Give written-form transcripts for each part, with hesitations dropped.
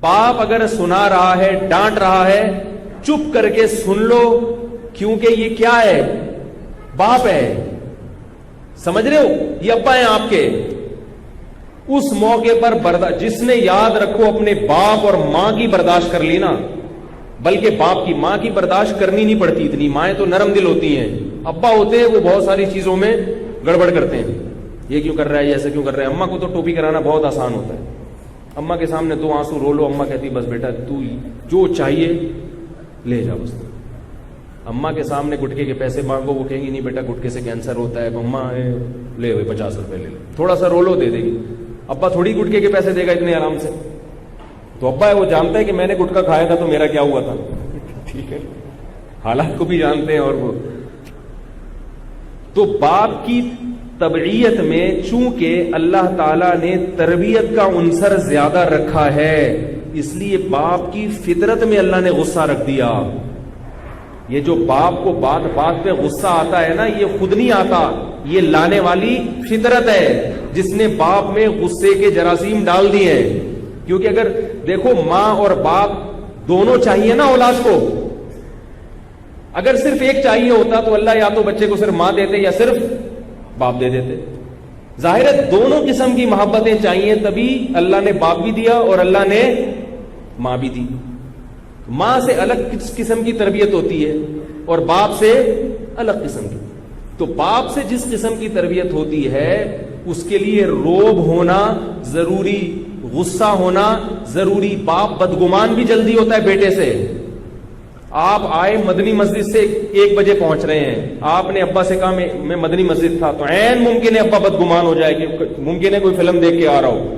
باپ اگر سنا رہا ہے، ڈانٹ رہا ہے، چپ کر کے سن لو، کیونکہ یہ کیا ہے؟ باپ ہے. سمجھ رہے ہو؟ یہ ابا ہیں آپ کے. اس موقع پر جس نے یاد رکھو اپنے باپ اور ماں کی برداشت کر لی نا، بلکہ باپ کی، ماں کی برداشت کرنی نہیں پڑتی اتنی، مائیں تو نرم دل ہوتی ہیں. ابا ہوتے ہیں وہ بہت ساری چیزوں میں گڑبڑ کرتے ہیں، یہ کیوں کر رہا ہے، ایسا کیوں کر رہا ہے. اماں کو تو ٹوپی کرانا بہت آسان ہوتا ہے. اماں کے سامنے 2 آنسو رو لو، اماں کہتی بس بیٹا تو جو چاہیے لے جا. بس اماں کے سامنے گٹکے کے پیسے مانگو، وہ کہیں گی نہیں بیٹا گٹکے سے کینسر ہوتا ہے. اماں لے ہوئے 50 روپے لے لے، تھوڑا سا رو لو دے دے گی. ابا تھوڑی گٹکے کے پیسے دے گا اتنے آرام سے. تو ابا ہے وہ جانتا ہے کہ میں نے گٹکا کھایا تھا تو میرا کیا ہوا تھا. ٹھیک ہے، حالات کو بھی جانتے ہیں. اور وہ تو باپ کی تبعیت میں چونکہ اللہ تعالیٰ نے تربیت کا عنصر زیادہ رکھا ہے، اس لیے باپ کی فطرت میں اللہ نے غصہ رکھ دیا. یہ جو باپ کو بات بات پہ غصہ آتا ہے نا، یہ خود نہیں آتا، یہ لانے والی فطرت ہے جس نے باپ میں غصے کے جراثیم ڈال دیے ہیں. کیونکہ اگر دیکھو ماں اور باپ دونوں چاہیے نا اولاد کو. اگر صرف ایک چاہیے ہوتا تو اللہ یا تو بچے کو صرف ماں دیتے یا صرف باپ دے دیتے. ظاہر ہے دونوں قسم کی محبتیں چاہیے، تبھی اللہ نے باپ بھی دیا اور اللہ نے ماں بھی دی. ماں سے الگ قسم کی تربیت ہوتی ہے اور باپ سے الگ قسم کی. تو باپ سے جس قسم کی تربیت ہوتی ہے اس کے لیے روب ہونا ضروری، غصہ ہونا ضروری. باپ بدگمان بھی جلدی ہوتا ہے بیٹے سے. آپ آئے مدنی مسجد سے 1 بجے پہنچ رہے ہیں، آپ نے ابا سے کہا میں مدنی مسجد تھا، تو عین ممکن ہے ابا بدگمان ہو جائے کہ ممکن ہے کوئی فلم دیکھ کے آ رہا ہو.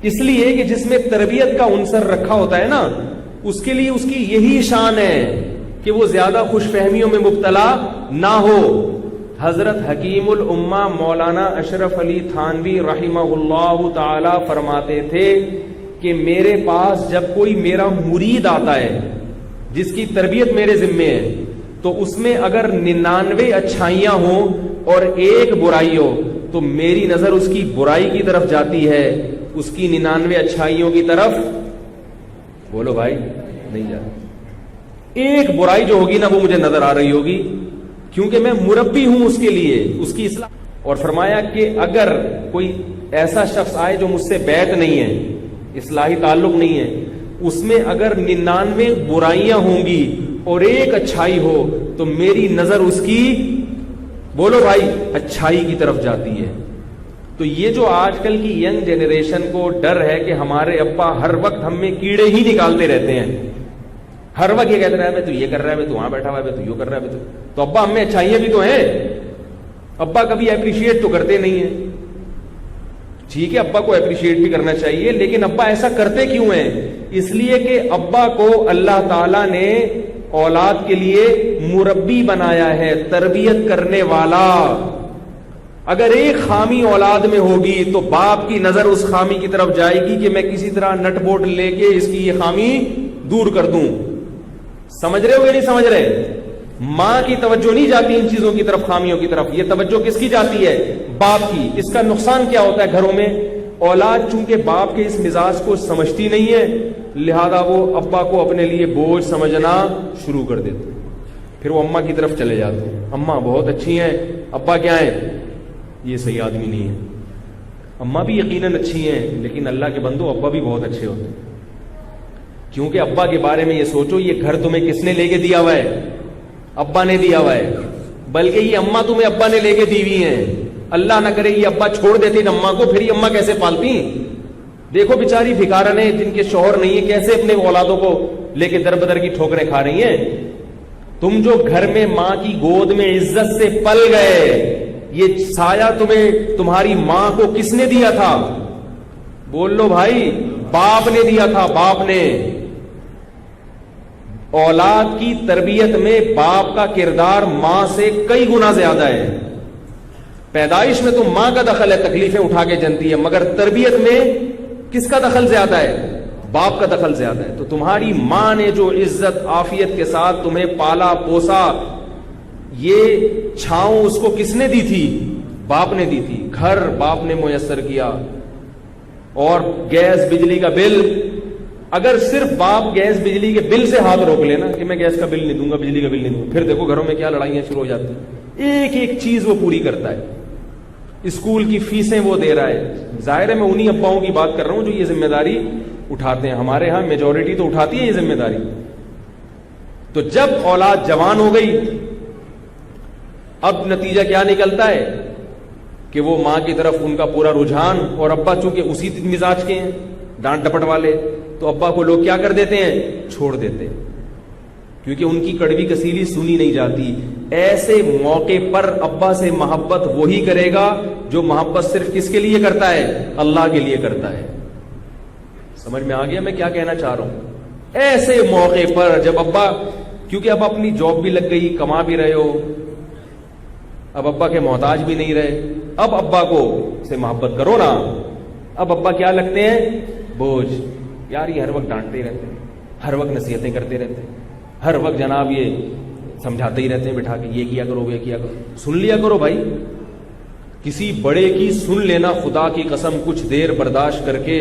اس لیے کہ جس میں تربیت کا عنصر رکھا ہوتا ہے نا، اس کے لیے اس کی یہی شان ہے کہ وہ زیادہ خوش فہمیوں میں مبتلا نہ ہو. حضرت حکیم الامہ مولانا اشرف علی تھانوی رحمہ اللہ تعالی فرماتے تھے کہ میرے پاس جب کوئی میرا مرید آتا ہے جس کی تربیت میرے ذمے ہے، تو اس میں اگر 99 اچھائیاں ہوں اور 1 برائی ہو تو میری نظر اس کی برائی کی طرف جاتی ہے، اس کی 99 اچھائیوں کی طرف بولو بھائی نہیں جاتی. 1 برائی جو ہوگی نا وہ مجھے نظر آ رہی ہوگی، کیونکہ میں مربی ہوں اس کے لیے، اس کی اصلاح. اور فرمایا کہ اگر کوئی ایسا شخص آئے جو مجھ سے بیعت نہیں ہے، اصلاحی تعلق نہیں ہے، اس میں اگر 99 برائیاں ہوں گی اور 1 اچھائی ہو تو میری نظر اس کی بولو بھائی اچھائی کی طرف جاتی ہے. تو یہ جو آج کل کی ینگ جنریشن کو ڈر ہے کہ ہمارے ابا ہر وقت ہم میں کیڑے ہی نکالتے رہتے ہیں، ہر وقت یہ کہتے رہے ہیں تو یہ کر رہا ہے، تو وہاں بیٹھا ہوا ہے، تو یہ کر رہا ہے. تو ابا ہم میں اچھائیاں بھی تو ہیں، ابا کبھی اپریشیٹ تو کرتے نہیں ہیں. ٹھیک ہے ابا کو اپریشیٹ بھی کرنا چاہیے، لیکن ابا ایسا کرتے کیوں ہیں؟ اس لیے کہ ابا کو اللہ تعالیٰ نے اولاد کے لیے مربی بنایا ہے، تربیت کرنے والا. اگر 1 خامی اولاد میں ہوگی تو باپ کی نظر اس خامی کی طرف جائے گی کہ میں کسی طرح نٹ بولٹ لے کے اس کی یہ خامی دور کر دوں. سمجھ رہے ہو یا نہیں سمجھ رہے؟ ماں کی توجہ نہیں جاتی ان چیزوں کی طرف، خامیوں کی طرف. یہ توجہ کس کی جاتی ہے؟ باپ کی. اس کا نقصان کیا ہوتا ہے گھروں میں؟ اولاد چونکہ باپ کے اس مزاج کو سمجھتی نہیں ہے، لہذا وہ ابا کو اپنے لیے بوجھ سمجھنا شروع کر دیتے. پھر وہ اماں کی طرف چلے جاتے ہیں، اماں بہت اچھی ہیں، ابا کیا ہیں؟ یہ صحیح آدمی نہیں ہے. اماں بھی یقیناً اچھی ہیں، لیکن اللہ کے بندو ابا بھی بہت اچھے ہوتے ہیں. کیونکہ ابا کے بارے میں یہ سوچو، یہ گھر تمہیں کس نے لے کے دیا ہوا ہے؟ ابا نے دیا ہوا ہے. بلکہ یہ اماں تمہیں ابا نے لے کے دی ہوئی ہیں. اللہ نہ کرے یہ ابا چھوڑ دیتی اماں کو، پھر یہ اماں کیسے پالتی؟ دیکھو بیچاری بھکارنیں جن کے شوہر نہیں ہے، کیسے اپنے اولادوں کو لے کے در بدر کی ٹھوکریں کھا رہی ہیں. تم جو گھر میں ماں کی گود میں عزت سے پل گئے، یہ سایہ تمہیں تمہاری ماں کو کس نے دیا تھا؟ بول لو بھائی، باپ نے دیا تھا، باپ نے. اولاد کی تربیت میں باپ کا کردار ماں سے کئی گنا زیادہ ہے. پیدائش میں تو ماں کا دخل ہے، تکلیفیں اٹھا کے جنتی ہے، مگر تربیت میں کس کا دخل زیادہ ہے؟ باپ کا دخل زیادہ ہے. تو تمہاری ماں نے جو عزت عافیت کے ساتھ تمہیں پالا پوسا، یہ چھاؤں اس کو کس نے دی تھی؟ باپ نے دی تھی. گھر باپ نے میسر کیا، اور گیس بجلی کا بل اگر صرف باپ گیس بجلی کے بل سے ہاتھ روک لینا کہ میں گیس کا بل نہیں دوں گا, بجلی کا بل نہیں دوں گا, پھر دیکھو گھروں میں کیا لڑائیاں شروع ہو جاتی ہیں. ایک ایک چیز وہ پوری کرتا ہے, اسکول کی فیسیں وہ دے رہا ہے. ظاہر ہے میں انہی اباؤں کی بات کر رہا ہوں جو یہ ذمہ داری اٹھاتے ہیں. ہمارے ہاں میجورٹی تو اٹھاتی ہے یہ ذمہ داری. تو جب اولاد جوان ہو گئی, اب نتیجہ کیا نکلتا ہے کہ وہ ماں کی طرف ان کا پورا رجحان, اور ابا چونکہ اسی مزاج کے ہیں, ڈانٹ ڈپٹ والے, تو ابا کو لوگ کیا کر دیتے ہیں, چھوڑ دیتے ہیں, کیونکہ ان کی کڑوی کسیلی سنی نہیں جاتی. ایسے موقع پر ابا سے محبت وہی کرے گا جو محبت صرف کس کے لیے کرتا ہے, اللہ کے لیے کرتا ہے. سمجھ میں آ گیا میں کیا کہنا چاہ رہا ہوں؟ ایسے موقع پر جب ابا, کیونکہ اب اپنی جاب بھی لگ گئی, کما بھی رہے ہو, اب ابا کے محتاج بھی نہیں رہے, اب ابا کو سے محبت کرو نا. اب ابا کیا لگتے ہیں, بوجھ. یار یہ ہر وقت ڈانٹتے ہی رہتے ہیں, ہر وقت نصیحتیں کرتے رہتے ہیں, ہر وقت جناب یہ سمجھاتے ہی رہتے ہیں بٹھا کے, یہ کیا کرو, یہ کیا کرو. سن لیا کرو بھائی, کسی بڑے کی سن لینا, خدا کی قسم کچھ دیر برداشت کر کے.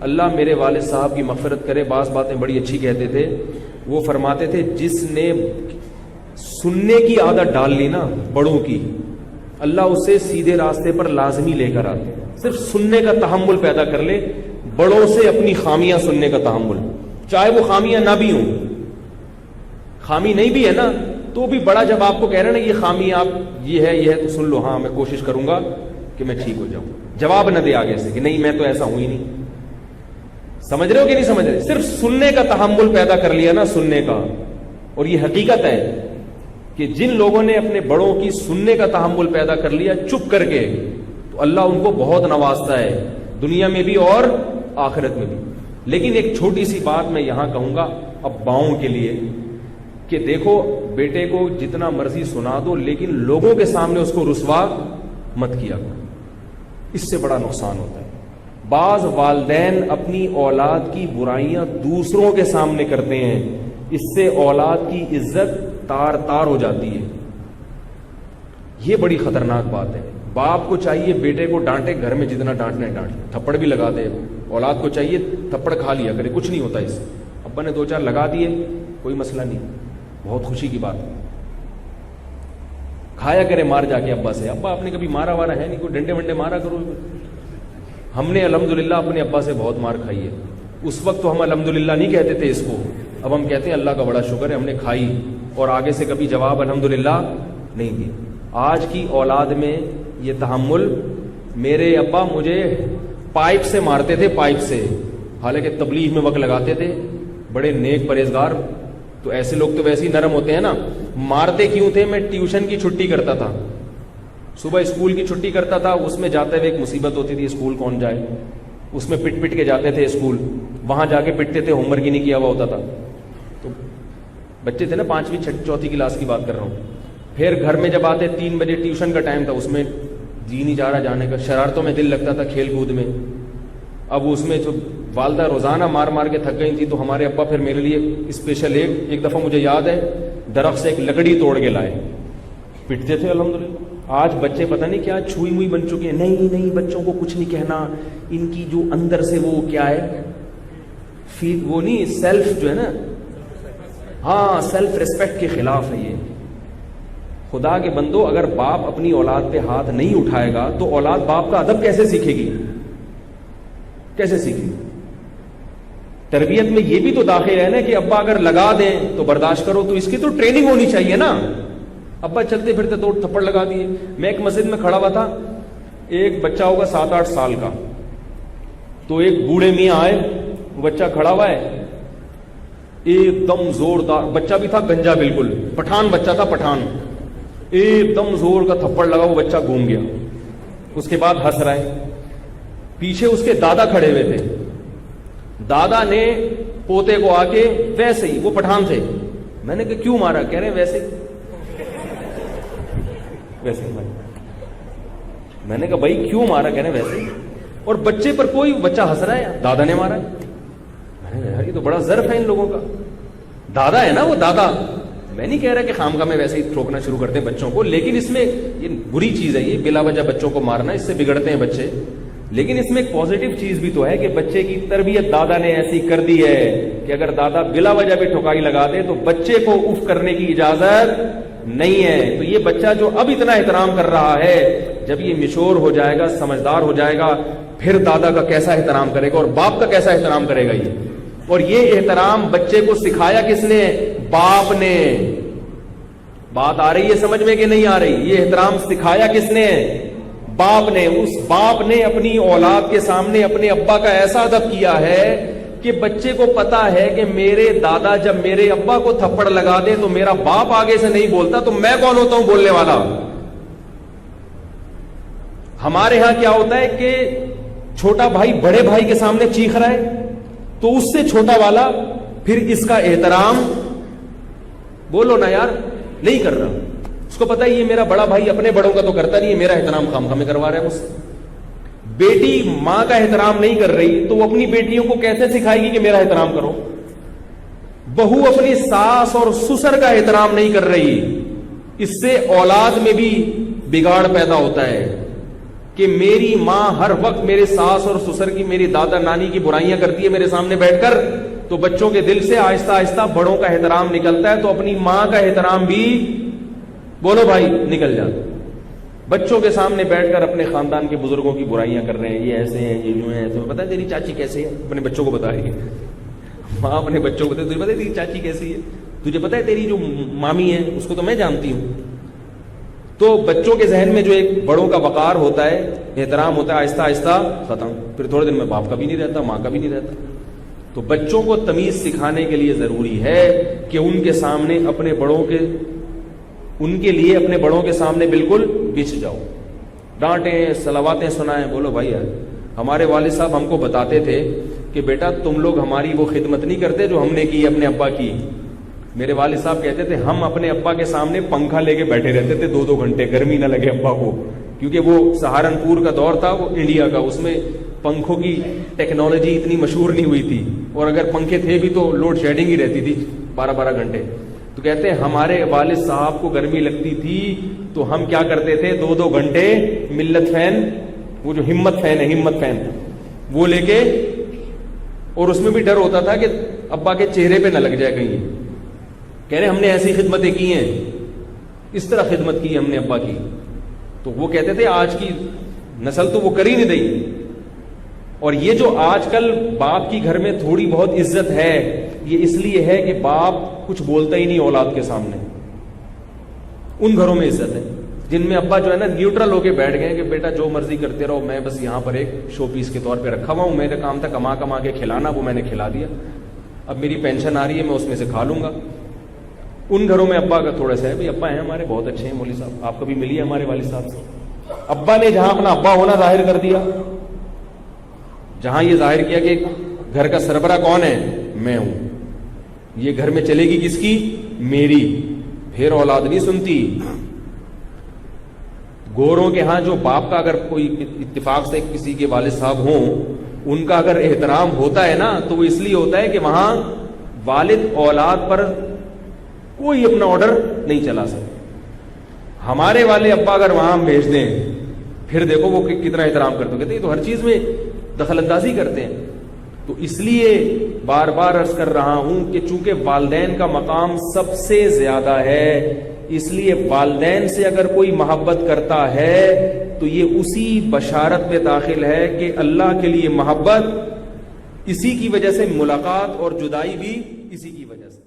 اللہ میرے والد صاحب کی مغفرت کرے, بعض باتیں بڑی اچھی کہتے تھے. وہ فرماتے تھے جس نے سننے کی عادت ڈال لی نا بڑوں کی, اللہ اسے سیدھے راستے پر لازمی لے کر آتے ہیں. صرف سننے کا تحمل پیدا کر لے, بڑوں سے اپنی خامیاں سننے کا تحمل, چاہے وہ خامیاں نہ بھی ہوں. خامی نہیں بھی ہے نا تو بھی بڑا جب آپ کو کہہ رہے ہیں نا یہ خامی آپ یہ ہے تو سن لو, ہاں میں کوشش کروں گا کہ میں ٹھیک ہو جاؤں. جواب نہ دے آگے سے کہ نہیں میں تو ایسا ہوں ہی نہیں. سمجھ رہے ہو کہ نہیں سمجھ رہے؟ صرف سننے کا تحمل پیدا کر لیا نا, سننے کا. اور یہ حقیقت ہے کہ جن لوگوں نے اپنے بڑوں کی سننے کا تحمل پیدا کر لیا چپ کر کے, تو اللہ ان کو بہت نوازتا ہے, دنیا میں بھی اور آخرت میں بھی. لیکن ایک چھوٹی سی بات میں یہاں کہوں گا اباؤں کے لیے کہ دیکھو بیٹے کو جتنا مرضی سنا دو, لیکن لوگوں کے سامنے اس کو رسوا مت کیا کرو, اس سے بڑا نقصان ہوتا ہے. بعض والدین اپنی اولاد کی برائیاں دوسروں کے سامنے کرتے ہیں, اس سے اولاد کی عزت تار تار ہو جاتی ہے. یہ بڑی خطرناک بات ہے. باپ کو چاہیے بیٹے کو ڈانٹے, گھر میں جتنا ڈانٹنا ہے ڈانٹ, تھپڑ بھی لگا دے. اولاد کو چاہیے تھپڑ کھا لیا کرے, کچھ نہیں ہوتا اس سے. ابا نے 2-4 لگا دیے, کوئی مسئلہ نہیں, بہت خوشی کی بات ہے. کھایا کرے مار جا کے ابا سے. ابا آپ نے کبھی مارا وارا ہے نہیں, کوئی ڈنڈے ونڈے مارا کرو. ہم نے الحمدللہ اپنے ابا سے بہت مار کھائی ہے. اس وقت تو ہم الحمدللہ نہیں کہتے تھے اس کو, اب ہم کہتے ہیں اللہ کا بڑا شکر ہے ہم نے کھائی, اور آگے سے کبھی جواب الحمدللہ نہیں دیا. آج کی اولاد میں یہ تحمل, میرے ابا مجھے پائپ سے مارتے تھے, پائپ سے, حالانکہ تبلیغ میں وقت لگاتے تھے, بڑے نیک پرہیزگار. تو ایسے لوگ تو ویسے ہی نرم ہوتے ہیں نا. مارتے کیوں تھے؟ میں ٹیوشن کی چھٹی کرتا تھا, صبح اسکول کی چھٹی کرتا تھا, اس میں جاتے ہوئے ایک مصیبت ہوتی تھی, اسکول کون جائے, اس میں پٹ پٹ کے جاتے تھے اسکول, وہاں جا کے پٹتے تھے, ہوم ورک ہی نہیں کیا ہوا ہوتا تھا. تو بچے تھے نا 5ویں 4تھی کلاس کی بات کر رہا ہوں. پھر گھر میں جب آتے 3 بجے ٹیوشن کا ٹائم تھا, اس میں جی نہیں جا رہا جانے کا, شرارتوں میں دل لگتا تھا, کھیل کود میں. اب اس میں جو والدہ روزانہ مار مار کے تھک گئی تھی, تو ہمارے ابا پھر میرے لیے اسپیشل ایک دفعہ مجھے یاد ہے درخت سے ایک لکڑی توڑ کے لائے, پٹتے تھے الحمدللہ. آج بچے پتہ نہیں کیا چھوئی موئی بن چکے ہیں. نہیں بچوں کو کچھ نہیں کہنا, ان کی جو اندر سے وہ کیا ہے, وہ نہیں سیلف جو ہے نا, ہاں سیلف ریسپیکٹ کے خلاف ہے یہ. خدا کے بندو, اگر باپ اپنی اولاد پہ ہاتھ نہیں اٹھائے گا تو اولاد باپ کا ادب کیسے سیکھے گی, کیسے سیکھے گی؟ تربیت میں یہ بھی تو داخل ہے نا کہ ابا اگر لگا دیں تو برداشت کرو, تو اس کی تو ٹریننگ ہونی چاہیے نا. ابا چلتے پھرتے تو تھپڑ لگا دیے. میں ایک مسجد میں کھڑا ہوا تھا, ایک بچہ ہوگا 7-8 سال کا, تو ایک بوڑھے میاں آئے, وہ بچہ کھڑا ہوا ہے, ایک دم زوردار بچہ بھی تھا, گنجا بالکل, پٹھان بچہ تھا, پٹھان, ایک دم زور کا تھپڑ لگا, وہ بچہ گھوم گیا. اس کے بعد ہنس رہا ہے. پیچھے اس کے دادا کھڑے ہوئے تھے, دادا نے پوتے کو آ کے ویسے ہی, وہ پٹھان تھے, میں نے کہا کیوں مارا؟ کہہ رہے ہیں ویسے میں نے کہا بھائی کیوں مارا؟ کہہ رہے ہیں ویسے. اور بچے پر کوئی, بچہ ہنس رہا ہے, دادا نے مارا. میں نے کہا یہ تو بڑا ظرف ہے ان لوگوں کا, دادا ہے نا وہ دادا. میں نہیں کہہ رہا کہ خامخواہ میں ویسے ہی ٹھوکنا شروع کرتے ہیں بچوں کو, لیکن اس میں یہ بری چیز ہے, یہ بلا وجہ بچوں کو مارنا, اس سے بگڑتے ہیں بچے. لیکن اس میں ایک پازیٹیو چیز بھی تو ہے کہ بچے کی تربیت دادا نے ایسی کر دی ہے کہ اگر دادا بلا وجہ بھی ٹھکائی لگا دے تو بچے کو اف کرنے کی اجازت نہیں ہے. تو یہ بچہ جو اب اتنا احترام کر رہا ہے، جب یہ میچور ہو جائے گا، سمجھدار ہو جائے گا، پھر دادا کا کیسا احترام کرے گا اور باپ کا کیسا احترام کرے گا یہ. اور یہ احترام بچے کو سکھایا کس نے؟ باپ نے. بات آ رہی ہے سمجھ میں کہ نہیں آ رہی؟ یہ احترام سکھایا کس نے؟ باپ نے. اس باپ نے اپنی اولاد کے سامنے اپنے ابا کا ایسا ادب کیا ہے کہ بچے کو پتا ہے کہ میرے دادا جب میرے ابا کو تھپڑ لگا دے تو میرا باپ آگے سے نہیں بولتا، تو میں کون ہوتا ہوں بولنے والا؟ ہمارے ہاں کیا ہوتا ہے کہ چھوٹا بھائی بڑے بھائی کے سامنے چیخ رہا ہے تو اس سے چھوٹا والا پھر اس کا احترام، بولو نا یار، نہیں کر رہا. اس کو پتا ہے یہ میرا بڑا بھائی اپنے بڑوں کا تو کرتا نہیں ہے، میرا احترام خام میں کروا رہا ہے مجھ سے. بیٹی ماں کا احترام نہیں کر رہی تو وہ اپنی بیٹیوں کو کیسے سکھائے گی کہ میرا احترام کرو؟ بہو اپنی ساس اور سسر کا احترام نہیں کر رہی، اس سے اولاد میں بھی بگاڑ پیدا ہوتا ہے کہ میری ماں ہر وقت میرے ساس اور سسر کی، میری دادا نانی کی برائیاں کرتی ہے میرے سامنے بیٹھ کر، تو بچوں کے دل سے آہستہ آہستہ بڑوں کا احترام نکلتا ہے، تو اپنی ماں کا احترام بھی، بولو بھائی، نکل جاتا. بچوں کے سامنے بیٹھ کر اپنے خاندان کے بزرگوں کی برائیاں کر رہے ہیں، یہ ایسے ہیں، یہ جو ہیں. تمہیں پتا ہے تیری چاچی کیسے ہے؟ اپنے بچوں کو بتا رہی ہے ماں، اپنے بچوں کو تجھے پتا ہے تیری چاچی کیسی ہے؟ تجھے پتا ہے تیری جو مامی ہے اس کو تو میں جانتی ہوں. تو بچوں کے ذہن میں جو ایک بڑوں کا وقار ہوتا ہے، احترام ہوتا ہے، آہستہ آہستہ ختم. پھر تھوڑے دن میں باپ کا بھی نہیں رہتا، ماں کا بھی نہیں رہتا. تو بچوں کو تمیز سکھانے کے لیے ضروری ہے کہ ان کے سامنے اپنے بڑوں کے، ان کے لیے اپنے بڑوں کے سامنے بالکل بچھ جاؤ، ڈانٹیں، صلواتیں سنائیں. بولو بھائی یار، ہمارے والد صاحب ہم کو بتاتے تھے کہ بیٹا تم لوگ ہماری وہ خدمت نہیں کرتے جو ہم نے کی اپنے ابا کی. میرے والد صاحب کہتے تھے ہم اپنے ابا کے سامنے پنکھا لے کے بیٹھے رہتے تھے 2-2 گھنٹے، گرمی نہ لگے ابا کو، کیونکہ وہ سہارنپور کا دور تھا، وہ انڈیا کا، اس میں پنکھوں کی ٹیکنالوجی اتنی مشہور نہیں ہوئی تھی، اور اگر پنکھے تھے بھی تو لوڈ شیڈنگ ہی رہتی تھی 12-12 گھنٹے. تو کہتے ہیں ہمارے والد صاحب کو گرمی لگتی تھی تو ہم کیا کرتے تھے، 2-2 گھنٹے ملت فین، وہ جو ہمت فین ہے، ہمت فین، وہ لے کے، اور اس میں بھی ڈر ہوتا تھا کہ ابا کے چہرے پہ نہ لگ جائے کہیں. کہہ رہے ہم نے ایسی خدمتیں کی ہیں، اس طرح خدمت کی ہم نے ابا کی. تو وہ کہتے تھے آج کی نسل تو وہ کر ہی نہیں رہی. اور یہ جو آج کل باپ کی گھر میں تھوڑی بہت عزت ہے، یہ اس لیے ہے کہ باپ کچھ بولتا ہی نہیں اولاد کے سامنے. ان گھروں میں عزت ہے جن میں ابا جو ہے نا نیوٹرل ہو کے بیٹھ گئے کہ بیٹا جو مرضی کرتے رہو، میں بس یہاں پر ایک شو پیس کے طور پہ رکھا ہوا ہوں، میرا کام تھا کما کما کے کھلانا، وہ میں نے کھلا دیا، اب میری پینشن آ رہی ہے میں اس میں سے کھا لوں گا. ان گھروں میں ابا کا تھوڑا سا ہے، بھائی ابا ہیں ہمارے بہت اچھے ہیں، مولوی صاحب آپ کبھی ملیے ہمارے والد صاحب سے. ابا نے جہاں اپنا ابا ہونا ظاہر کر دیا، جہاں یہ ظاہر کیا کہ گھر کا سربراہ کون ہے، میں ہوں، یہ گھر میں چلے گی کس کی، میری، پھر اولاد نہیں سنتی. گوروں کے ہاں جو باپ کا اگر کوئی اتفاق سے کسی کے والد صاحب ہوں، ان کا اگر احترام ہوتا ہے نا تو وہ اس لیے ہوتا ہے کہ وہاں والد اولاد پر کوئی اپنا آرڈر نہیں چلا سکتا. ہمارے والے ابا اگر وہاں بھیج دیں پھر دیکھو وہ کتنا احترام کرتے، کہتے ہیں تو ہر چیز میں دخل اندازی کرتے ہیں. تو اس لیے بار بار عرض کر رہا ہوں کہ چونکہ والدین کا مقام سب سے زیادہ ہے، اس لیے والدین سے اگر کوئی محبت کرتا ہے تو یہ اسی بشارت میں داخل ہے کہ اللہ کے لیے محبت، اسی کی وجہ سے ملاقات اور جدائی بھی اسی کی وجہ سے.